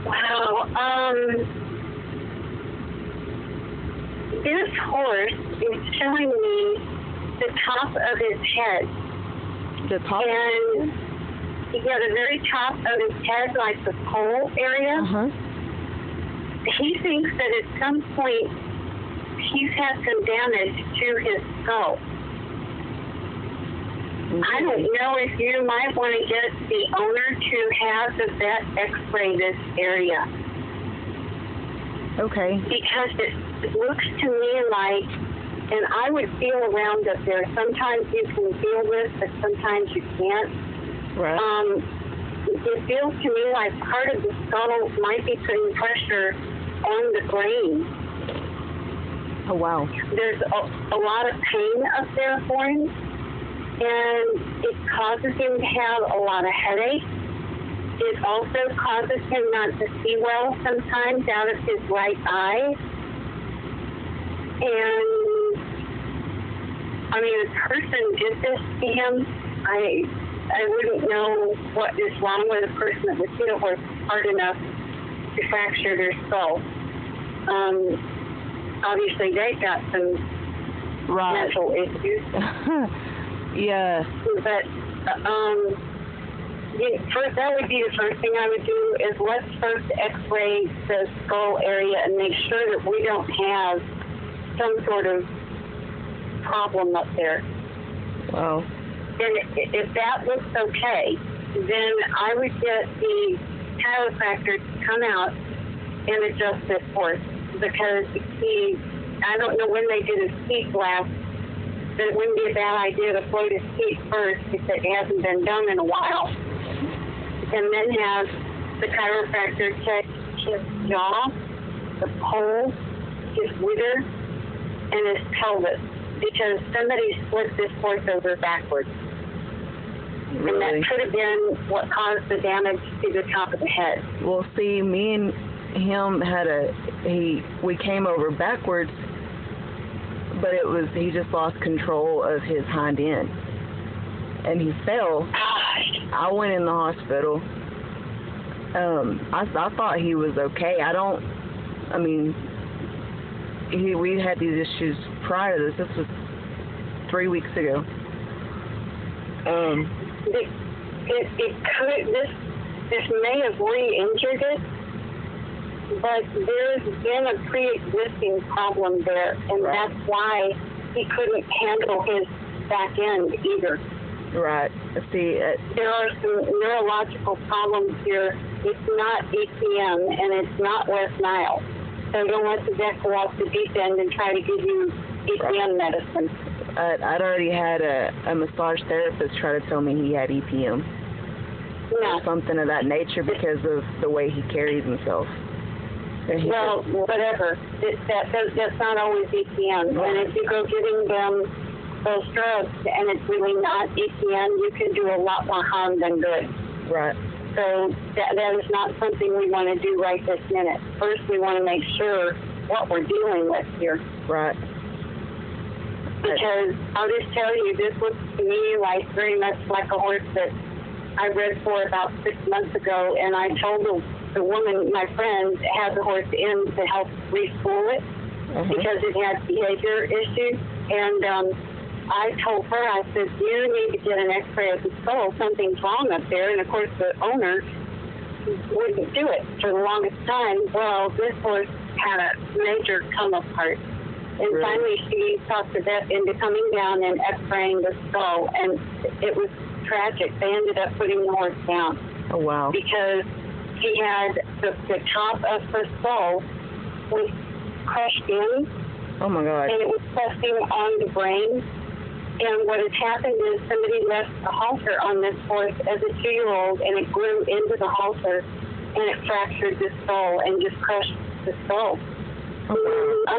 Wow. This horse is showing me the top of his head. The top? And yeah, the very top of his head, like the pole area. Uh-huh. He thinks that at some point he's had some damage to his skull. I don't know if you might want to get the owner to have the vet x-ray this area. Okay. Because it looks to me like, and I would feel around up there. Sometimes you can feel this, but sometimes you can't. Right. It feels to me like part of the skull might be putting pressure on the brain. Oh, wow. There's a lot of pain up there for him, and it causes him to have a lot of headache. It also causes him not to see well sometimes out of his right eye. And, I mean, a person did this to him. I wouldn't know what is wrong with a person that would hit a horse hard enough to fracture their skull. Obviously, they've got some mental issues. Yeah. But first, that would be the first thing I would do is let's first x-ray the skull area and make sure that we don't have some sort of problem up there. Wow. And if that looks okay, then I would get the chiropractor to come out and adjust this horse, because I don't know when they did his feet last, but it wouldn't be a bad idea to float his feet first if it hasn't been done in a while. And then have the chiropractor check his jaw, the pole, his wither, and his pelvis, because somebody split this horse over backwards. Really? And that could have been what caused the damage to the top of the head. Well, see, me and him we came over backwards, but he just lost control of his hind end, and he fell. I went in the hospital. I thought he was okay. We had these issues prior to this. This was 3 weeks ago. This may have re-injured it, but there's been a pre-existing problem there, and right. That's why he couldn't handle his back end either. Right. See, there are some neurological problems here. It's not EPM, and it's not West Nile. So don't let the vet go off the deep end and try to give you EPM medicine. I'd already had a massage therapist try to tell me he had EPM. No. Or something of that nature because of the way he carries himself. Well, whatever. That's not always EPM. And if you go getting them those drugs and it's really not EPM, you can do a lot more harm than good. Right. So that is not something we want to do right this minute. First, we want to make sure what we're dealing with here. Right. Because I'll just tell you, this looks to me like very much like a horse that I read for about 6 months ago, and I told the woman, my friend, had the horse in to help reschool it because it had behavior issues. And I told her, I said, you need to get an x-ray of the skull. Something's wrong up there. And, of course, the owner wouldn't do it for the longest time. Well, this horse had a major come apart. And really? Finally, she talked the vet into coming down and x-raying the skull. And it was tragic. They ended up putting the horse down. Oh, wow. Because he had the top of her skull was crushed in. Oh, my God. And it was pressing on the brain. And what has happened is somebody left a halter on this horse as a 2-year-old, and it grew into the halter, and it fractured the skull and just crushed the skull. Oh, wow.